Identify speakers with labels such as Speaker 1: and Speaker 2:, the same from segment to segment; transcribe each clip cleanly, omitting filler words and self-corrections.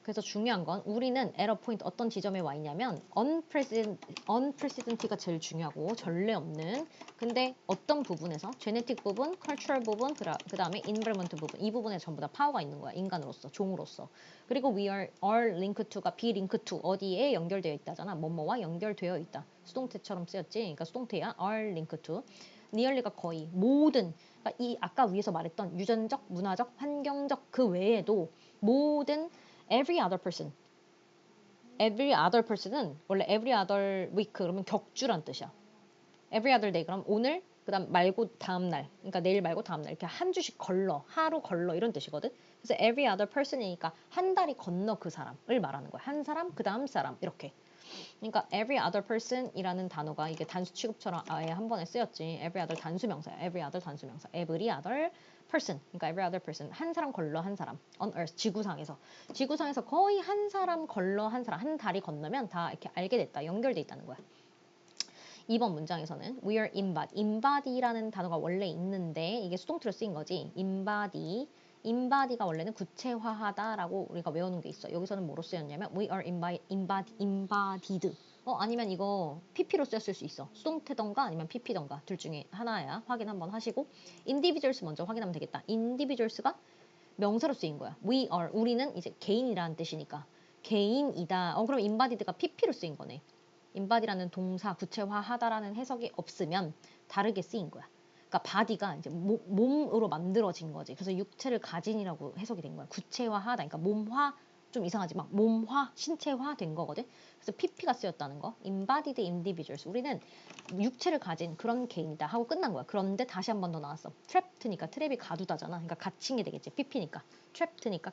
Speaker 1: 그래서 중요한 건 우리는 at a point 어떤 지점에 와 있냐면 unprecedented가 제일 중요하고 전례 없는 근데 어떤 부분에서 genetic 부분, cultural 부분, 그 다음에 environment 부분 이 부분에 전부 다 파워가 있는 거야. 인간으로서, 종으로서. 그리고 we are linked to가 be linked to 어디에 연결되어 있다잖아. 뭐뭐와 연결되어 있다. 수동태처럼 쓰였지. 그러니까 수동태야. are linked to. nearly가 거의 모든 그러니까 이 아까 위에서 말했던 유전적, 문화적, 환경적 그 외에도 모든 every other person은 원래 every other week 그러면 격주란 뜻이야. every other day 그럼 오늘 그다음 말고 다음 날 그러니까 내일 말고 다음 날 이렇게 한 주씩 걸러 하루 걸러 이런 뜻이거든. 그래서 every other person이니까 한 달이 건너 그 사람을 말하는 거야. 한 사람 그다음 사람 이렇게. 그러니까 every other person이라는 단어가 이게 단수 취급처럼 아예 한 번에 쓰였지. every other 단수명사야. every other 단수명사. every other person. 그러니까 every other person. 한 사람 걸러 한 사람. on earth. 지구상에서. 지구상에서 거의 한 사람 걸러 한 사람. 한 달이 건너면 다 이렇게 알게 됐다. 연결돼 있다는 거야. 2번 문장에서는 we are embody라는 단어가 원래 있는데 이게 수동태로 쓰인 거지. embody가 원래는 구체화하다라고 우리가 외우는 게 있어. 여기서는 뭐로 쓰였냐면 we are embodied. 아니면 이거 pp로 쓰였을 수 있어. 수동태던가 아니면 pp던가 둘 중에 하나야. 확인 한번 하시고 individuals 먼저 확인하면 되겠다. individuals가 명사로 쓰인 거야. we are 우리는 이제 개인이라는 뜻이니까 개인이다. 그럼 embodied가 pp로 쓰인 거네. embod이라는 동사 구체화하다라는 해석이 없으면 다르게 쓰인 거야. 그러니까 body가 이제 몸으로 만들어진 거지. 그래서 육체를 가진이라고 해석이 된 거야. 구체화하다. 그러니까 몸화 좀 이상하지 막 몸화, 신체화 된 거거든. 그래서 pp가 쓰였다는 거. embodied individuals. 우리는 육체를 가진 그런 개인이다 하고 끝난 거야. 그런데 다시 한 번 더 나왔어. trapped니까 트랩이 가두다잖아. 그러니까 갇힌 게 되겠지. pp니까. trapped니까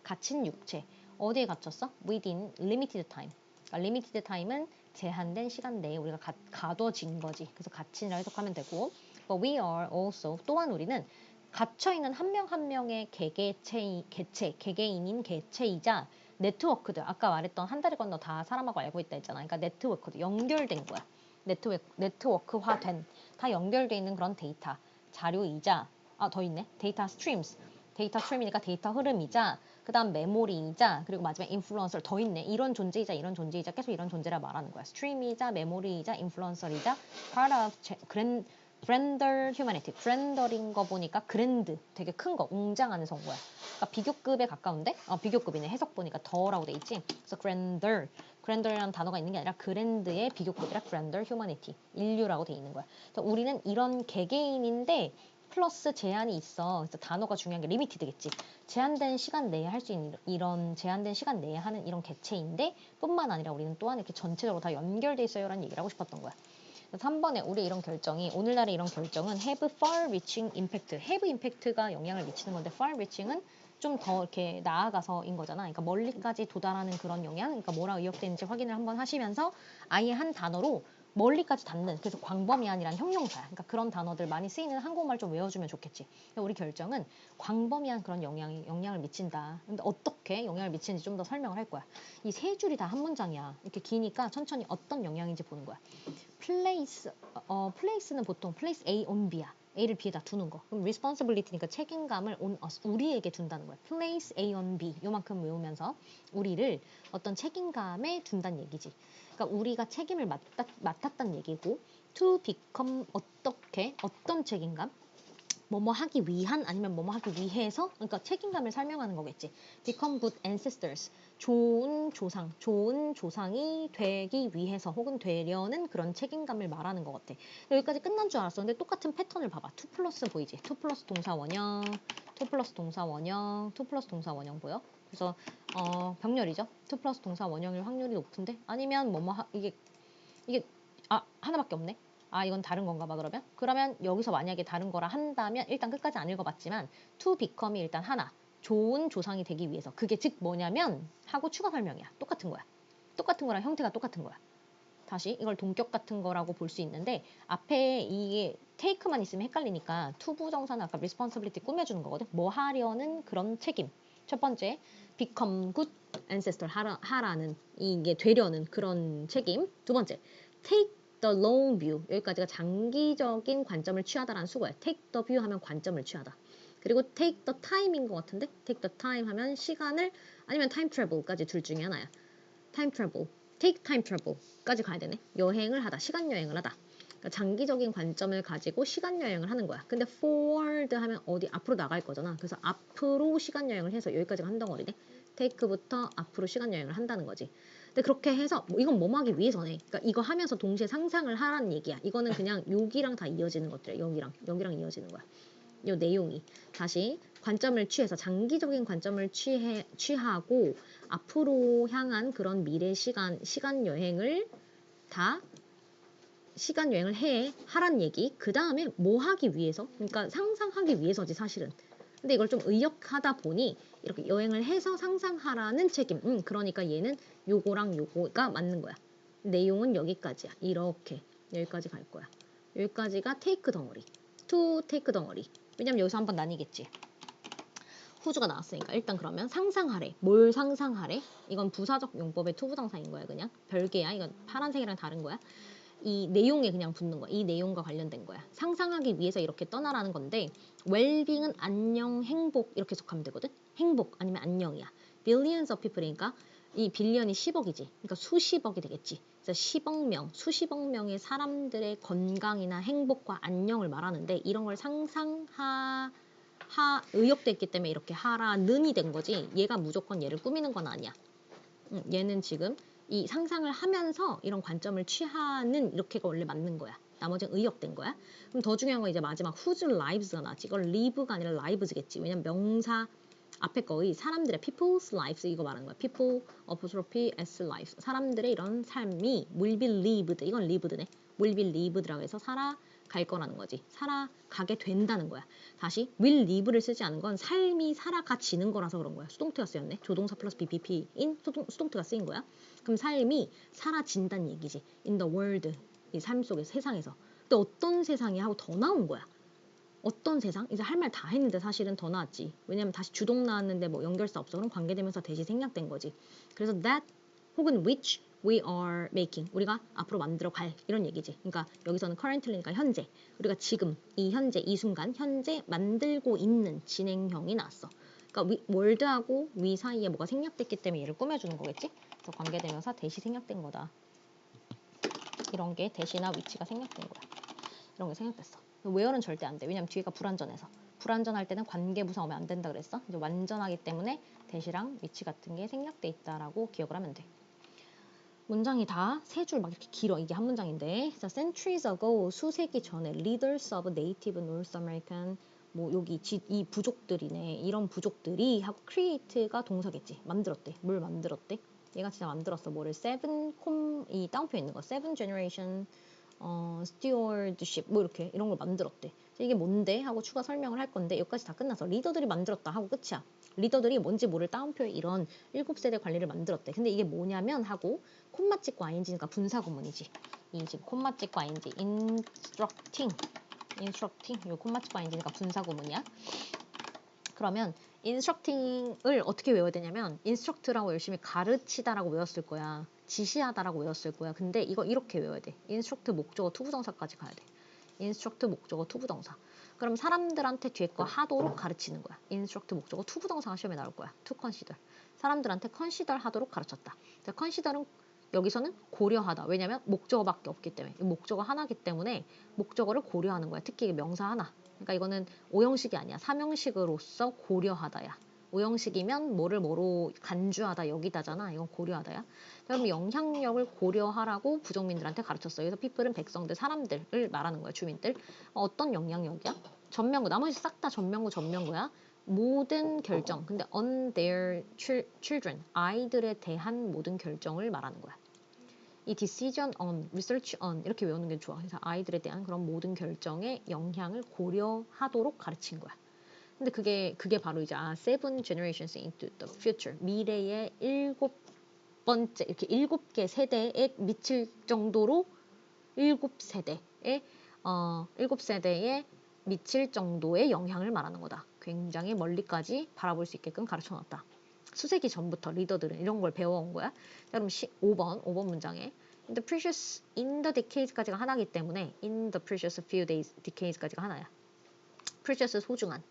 Speaker 1: 갇힌 육체. 어디에 갇혔어? within limited time. 그러니까 limited time은 제한된 시간 내에 우리가 가둬진 거지. 그래서 갇힌이라 해석하면 되고 but we are also 또한 우리는 갇혀있는 한 명 한 명의 개개인인 개체이자 네트워크들 아까 말했던 한 달이 건너 다 사람하고 알고 있다 했잖아. 그러니까 네트워크도 연결된 거야. 네트워크화된 다 연결돼 있는 그런 데이터 자료이자 더 있네. 데이터 스트림이니까 데이터 흐름이자 그 다음 메모리이자 그리고 마지막에 인플루언서 더 있네. 이런 존재이자 계속 이런 존재라 말하는 거야. 스트림이자 메모리이자 인플루언서이자 part of grander humanity. grander인 거 보니까 grand 되게 큰 거, 웅장한 성구야. 그러니까 비교급에 가까운데 비교급이네. 해석 보니까 더라고 돼 있지. 그래서 grander이라는 단어가 있는 게 아니라 grand의 비교급이라 grander humanity. 인류라고 돼 있는 거야. 그래서 우리는 이런 개개인인데 플러스 제한이 있어. 그래서 단어가 중요한 게 limited겠지. 제한된 시간 내에 할 수 있는 이런 제한된 시간 내에 하는 이런 개체인데 뿐만 아니라 우리는 또한 이렇게 전체적으로 다 연결돼 있어요라는 얘기를 하고 싶었던 거야. 3번에 우리 이런 결정이 오늘날의 이런 결정은 have far-reaching impact. have impact가 영향을 미치는 건데 far-reaching은 좀 더 이렇게 나아가서인 거잖아. 그러니까 멀리까지 도달하는 그런 영향. 그러니까 뭐라 의역되는지 확인을 한번 하시면서 아예 한 단어로 멀리까지 닿는 그래서 광범위한이란 형용사야. 그러니까 그런 단어들 많이 쓰이는 한국말 좀 외워주면 좋겠지. 우리 결정은 광범위한 그런 영향을 미친다. 근데 어떻게 영향을 미치는지 좀 더 설명을 할 거야. 이 세 줄이 다 한 문장이야. 이렇게 기니까 천천히 어떤 영향인지 보는 거야. place는 보통 place A on B야. A를 B에다 두는 거. 그럼 responsibility니까 책임감을 on us, 우리에게 둔다는 거야. place A on B. 요만큼 외우면서 우리를 어떤 책임감에 둔다는 얘기지. 그러니까 우리가 책임을 맡았다는 얘기고 to become 어떻게, 어떤 책임감? 뭐뭐 하기 위한 아니면 뭐뭐 하기 위해서 그러니까 책임감을 설명하는 거겠지. become good ancestors. 좋은 조상이 되기 위해서 혹은 되려는 그런 책임감을 말하는 것 같아. 여기까지 끝난 줄 알았어. 근데 똑같은 패턴을 봐봐. 2 플러스 보이지? 2 플러스 동사 원형, 2 플러스 동사 원형, 2 플러스 동사 원형 보여? 그래서 병렬이죠. 2 플러스 동사 원형일 확률이 높은데 아니면 이게 하나밖에 없네. 이건 다른 건가 봐 그러면 여기서 만약에 다른 거라 한다면 일단 끝까지 안 읽어봤지만 to become이 일단 하나 좋은 조상이 되기 위해서 그게 즉 뭐냐면 하고 추가 설명이야. 똑같은 거야. 똑같은 거랑 형태가 똑같은 거야. 다시 이걸 동격 같은 거라고 볼 수 있는데 앞에 이게 take만 있으면 헷갈리니까 to 부정사는 아까 responsibility 꾸며주는 거거든. 뭐 하려는 그런 책임. 첫 번째 become good ancestor 하라는 이게 되려는 그런 책임. 두 번째 take the long view 여기까지가 장기적인 관점을 취하다라는 수거야. take the view 하면 관점을 취하다. 그리고 take the time인 것 같은데 take the time 하면 시간을 아니면 time travel까지 둘 중에 하나야. time travel, take time travel까지 가야 되네. 여행을 하다, 시간 여행을 하다. 그러니까 장기적인 관점을 가지고 시간 여행을 하는 거야. 근데 forward 하면 어디 앞으로 나갈 거잖아. 그래서 앞으로 시간 여행을 해서 여기까지가 한 덩어리네. take부터 앞으로 시간 여행을 한다는 거지. 근데 그렇게 해서 이건 뭐 하기 위해서네. 그러니까 이거 하면서 동시에 상상을 하라는 얘기야. 이거는 그냥 여기랑 다 이어지는 것들이야. 여기랑 이어지는 거야. 요 내용이 다시 관점을 취해서 장기적인 관점을 취하고 앞으로 향한 그런 미래 시간 여행을 다 시간 여행을 하란 얘기. 그 다음에 뭐 하기 위해서? 그러니까 상상하기 위해서지 사실은. 근데 이걸 좀 의역하다 보니 이렇게 여행을 해서 상상하라는 책임. 그러니까 얘는 요거랑 요거가 맞는 거야. 내용은 여기까지야. 이렇게 여기까지 갈 거야. 여기까지가 테이크 덩어리. to 테이크 덩어리. 왜냐면 여기서 한번 나뉘겠지. 후주가 나왔으니까 일단 그러면 상상하래. 뭘 상상하래? 이건 부사적 용법의 투부정사인 거야 그냥. 별개야. 이건 파란색이랑 다른 거야. 이 내용에 그냥 붙는 거야. 이 내용과 관련된 거야. 상상하기 위해서 이렇게 떠나라는 건데 웰빙은 안녕, 행복 이렇게 해석하면 되거든. 행복 아니면 안녕이야. billions of people이니까 이 빌리언이 10억이지. 그러니까 수십억이 되겠지. 그래서 10억 명, 수십억 명의 사람들의 건강이나 행복과 안녕을 말하는데 이런 걸 의역됐기 때문에 이렇게 하라는이 된 거지. 얘가 무조건 얘를 꾸미는 건 아니야. 얘는 지금 이 상상을 하면서 이런 관점을 취하는 이렇게가 원래 맞는 거야. 나머지는 의역된 거야. 그럼 더 중요한 건 이제 마지막 whose lives가 나왔지. 이걸 live가 아니라 lives겠지. 왜냐면 명사 앞에 거의 사람들의 people's lives 이거 말하는 거야. people apostrophe s lives. 사람들의 이런 삶이 will be lived. 이건 lived네. will be lived라고 해서 살아갈 거라는 거지. 살아가게 된다는 거야. 다시 will live를 쓰지 않은 건 삶이 살아가지는 거라서 그런 거야. 수동태가 쓰였네. 조동사 플러스 BPP인 수동태가 쓰인 거야. 그럼 삶이 사라진다는 얘기지. in the world. 이 삶 속에서 세상에서. 근데 어떤 세상이 하고 더 나온 거야. 어떤 세상? 이제 할 말 다 했는데 사실은 더 나왔지. 왜냐면 다시 주동 나왔는데 뭐 연결사 없어. 그럼 관계되면서 대시 생략된 거지. 그래서 that 혹은 which we are making. 우리가 앞으로 만들어 갈 이런 얘기지. 그러니까 여기서는 currently니까 현재. 우리가 지금 이 현재 이 순간 현재 만들고 있는 진행형이 나왔어. 그러니까 월드하고 we 사이에 뭐가 생략됐기 때문에 얘를 꾸며주는 거겠지. 그래서 관계되면서 대시 생략된 거다. 이런 게 대시나 위치가 생략된 거야. 이런 게 생략됐어. where는 절대 안 돼. 왜냐면 뒤가 불완전해서. 불완전할 때는 관계부사 오면 안 된다 그랬어. 이제 완전하기 때문에 대시랑 위치 같은 게 생략돼 있다라고 기억을 하면 돼. 문장이 다 세 줄 막 이렇게 길어. 이게 한 문장인데. 자, centuries ago 수세기 전에 leaders of native North American 뭐 여기 이 부족들이네. 이런 부족들이 하고 create가 동사겠지. 만들었대. 뭘 만들었대? 얘가 진짜 만들었어. 뭐를 이 다운표 있는 거. seven generation stewardship 뭐 이렇게 이런 걸 만들었대. 이게 뭔데? 하고 추가 설명을 할 건데 여기까지 다 끝나서 리더들이 만들었다 하고 끝이야. 리더들이 뭔지 모를 따옴표에 이런 7세대 관리를 만들었대. 근데 이게 뭐냐면 하고 콤마 찍고 ing니까 분사 구문이지. 이 지금 콤마 찍고 ing instructing 요 콤마 찍고 ing니까 분사 구문이야. 그러면 instructing을 어떻게 외워야 되냐면 instruct라고 열심히 가르치다라고 외웠을 거야. 지시하다라고 외웠을 거야. 근데 이거 이렇게 외워야 돼. instruct 목적어 투부정사까지 가야 돼. instruct 목적어 투부정사. 그럼 사람들한테 뒤에 거 하도록 가르치는 거야. instruct 목적어 투부정사가 시험에 나올 거야. to consider. 사람들한테 consider 하도록 가르쳤다. consider은 여기서는 고려하다. 왜냐면 목적어밖에 없기 때문에. 목적어 하나기 때문에 목적어를 고려하는 거야. 특히 명사 하나. 그러니까 이거는 오형식이 아니야. 삼형식으로서 고려하다야. 오형식이면 뭐로 간주하다 여기다잖아. 이건 고려하다야. 그럼 영향력을 고려하라고 부족민들한테 가르쳤어요. 그래서 people은 백성들, 사람들을 말하는 거야. 주민들. 어떤 영향력이야? 전명구. 나머지 싹 다 전명구야. 모든 결정. 근데 on their children. 아이들에 대한 모든 결정을 말하는 거야. 이 decision on, research on 이렇게 외우는 게 좋아. 그래서 아이들에 대한 그런 모든 결정에 영향을 고려하도록 가르친 거야. 근데 그게 바로 이제 seven generations into the future. 미래의 7번째 이렇게 7개 세대에 미칠 정도로 7세대에 7세대에 미칠 정도의 영향을 말하는 거다. 굉장히 멀리까지 바라볼 수 있게끔 가르쳐 놨다. 수세기 전부터 리더들은 이런 걸 배워온 거야. 자, 그럼 5번 문장에 in the decades까지가 하나이기 때문에 in the precious few days decades까지가 하나야. precious 소중한,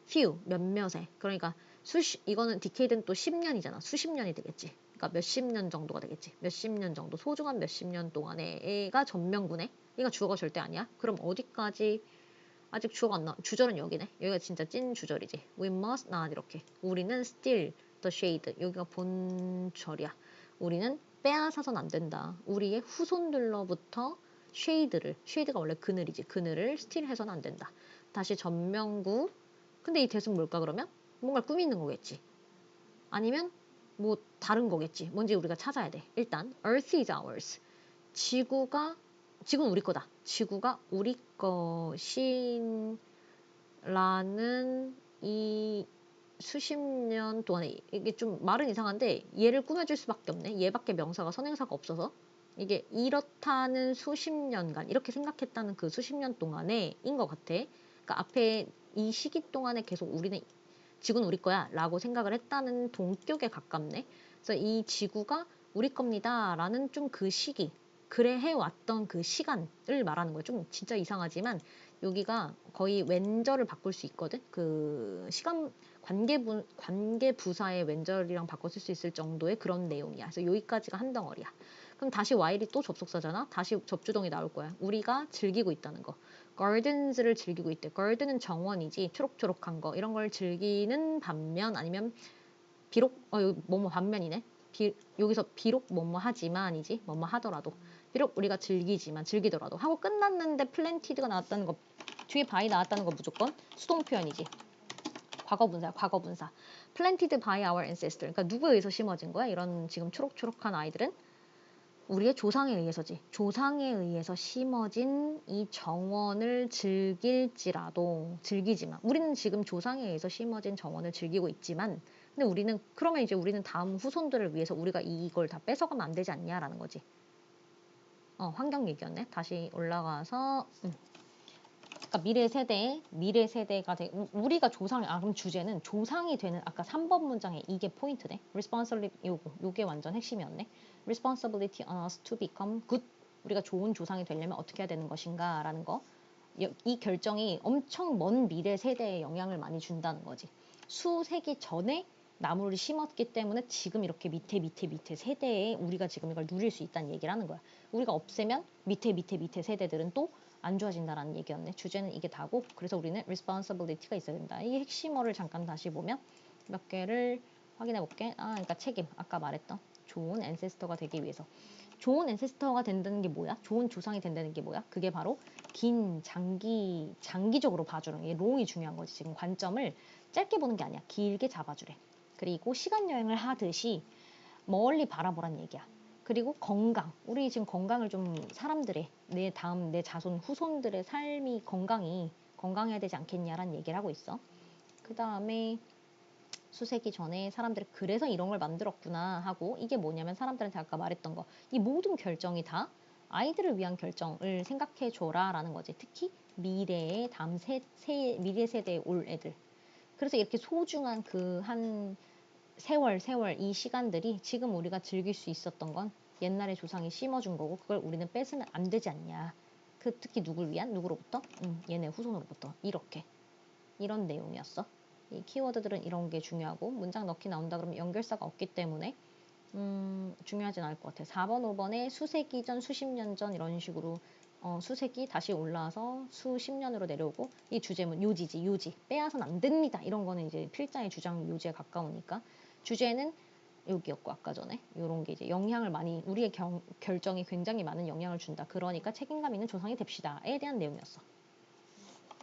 Speaker 1: few, 몇몇에. 그러니까 이거는 decade는 또 10년이잖아. 수십 년이 되겠지. 그러니까 몇십 년 정도가 되겠지. 몇십 년 정도, 소중한 몇십 년 동안에 애가 전명구네. 얘가 주어가 절대 아니야. 그럼 어디까지 아직 주어가 안 나와. 주절은 여기네. 여기가 진짜 찐 주절이지. We must not 이렇게. 우리는 still the shade. 여기가 본절이야. 우리는 빼앗아선 안 된다. 우리의 후손들로부터 shade가 원래 그늘이지. 그늘을 still 해서는 안 된다. 다시 전명구. 근데 이 대은 뭘까 그러면? 뭔가 꾸미는 거겠지. 아니면 뭐 다른 거겠지. 뭔지 우리가 찾아야 돼. 일단 Earth is ours. 지구는 우리 거다. 지구가 우리 것인 라는 이 수십 년 동안에 이게 좀 말은 이상한데 얘를 꾸며줄 수밖에 없네. 얘밖에 명사가 선행사가 없어서 이게 이렇다는 수십 년간 이렇게 생각했다는 그 수십 년 동안에 인 것 같아. 그러니까 앞에 이 시기 동안에 계속 지구는 우리 거야 라고 생각을 했다는 동격에 가깝네. 그래서 이 지구가 우리 겁니다 라는 좀 그 시기 그래 해왔던 그 시간을 말하는 거야. 좀 진짜 이상하지만 여기가 거의 왼절을 바꿀 수 있거든. 그 시간 관계부사의 왼절이랑 바꿔 쓸 수 있을 정도의 그런 내용이야. 그래서 여기까지가 한 덩어리야. 그럼 다시 while이 또 접속사잖아. 다시 접주동이 나올 거야. 우리가 즐기고 있다는 거. gardens를 즐기고 있대. garden은 정원이지. 초록초록한 거. 이런 걸 즐기는 반면 아니면 비록 뭐뭐 반면이네. 여기서 비록 뭐뭐 하지만이지. 뭐뭐 하더라도. 비록 우리가 즐기더라도 하고 끝났는데 플랜티드가 나왔다는 거 뒤에 by 나왔다는 거 무조건 수동 표현이지. 과거분사야. 과거분사. planted by our ancestor. 그러니까 누구에 의해서 심어진 거야? 이런 지금 초록초록한 아이들은 우리의 조상에 의해서지. 조상에 의해서 심어진 이 정원을 즐기지만 우리는 지금 조상에 의해서 심어진 정원을 즐기고 있지만 근데 그러면 이제 우리는 다음 후손들을 위해서 우리가 이걸 다 뺏어가면 안 되지 않냐라는 거지. 환경 얘기였네. 다시 올라가서 그러니까 미래 세대가 우리가 그럼 주제는 조상이 되는 아까 3번 문장에 이게 포인트네. 요게 완전 핵심이었네. Responsibility on us to become good. 우리가 좋은 조상이 되려면 어떻게 해야 되는 것인가 라는 거. 이 결정이 엄청 먼 미래 세대에 영향을 많이 준다는 거지. 수세기 전에 나무를 심었기 때문에 지금 이렇게 밑에 세대에 우리가 지금 이걸 누릴 수 있다는 얘기를 하는 거야. 우리가 없애면 밑에 세대들은 또 안 좋아진다라는 얘기였네. 주제는 이게 다고 그래서 우리는 responsibility가 있어야 된다. 이 핵심어를 잠깐 다시 보면 몇 개를 확인해 볼게. 그러니까 책임. 아까 말했던 좋은 앤세스터가 되기 위해서. 좋은 앤세스터가 된다는 게 뭐야? 좋은 조상이 된다는 게 뭐야? 그게 바로 장기적으로 봐주는 게 롱이 중요한 거지. 지금 관점을 짧게 보는 게 아니야. 길게 잡아주래. 그리고 시간 여행을 하듯이 멀리 바라보란 얘기야. 그리고 건강. 우리 지금 건강을 좀 사람들의 내 자손 후손들의 삶이 건강해야 되지 않겠냐라는 얘기를 하고 있어. 그 다음에 수세기 전에 사람들이 그래서 이런 걸 만들었구나 하고 이게 뭐냐면 사람들한테 아까 말했던 거. 이 모든 결정이 다 아이들을 위한 결정을 생각해 줘라 라는 거지. 특히 미래의 다음 미래 세대에 올 애들. 그래서 이렇게 소중한 그 한 세월 이 시간들이 지금 우리가 즐길 수 있었던 건 옛날에 조상이 심어준 거고 그걸 우리는 뺏으면 안 되지 않냐. 특히 누구로부터? 얘네 후손으로부터. 이런 내용이었어. 이 키워드들은 이런 게 중요하고 문장 넣기 나온다 그러면 연결사가 없기 때문에 중요하진 않을 것 같아. 4번, 5번에 수세기 전, 수십 년 전 이런 식으로 수세기 다시 올라와서 수십 년으로 내려오고 이 주제문 요지 빼앗은 안 됩니다. 이런 거는 이제 필자의 주장 요지에 가까우니까 주제는 여기였고 아까 전에 이런 게 이제 영향을 많이 우리의 결정이 굉장히 많은 영향을 준다. 그러니까 책임감 있는 조상이 됩시다에 대한 내용이었어.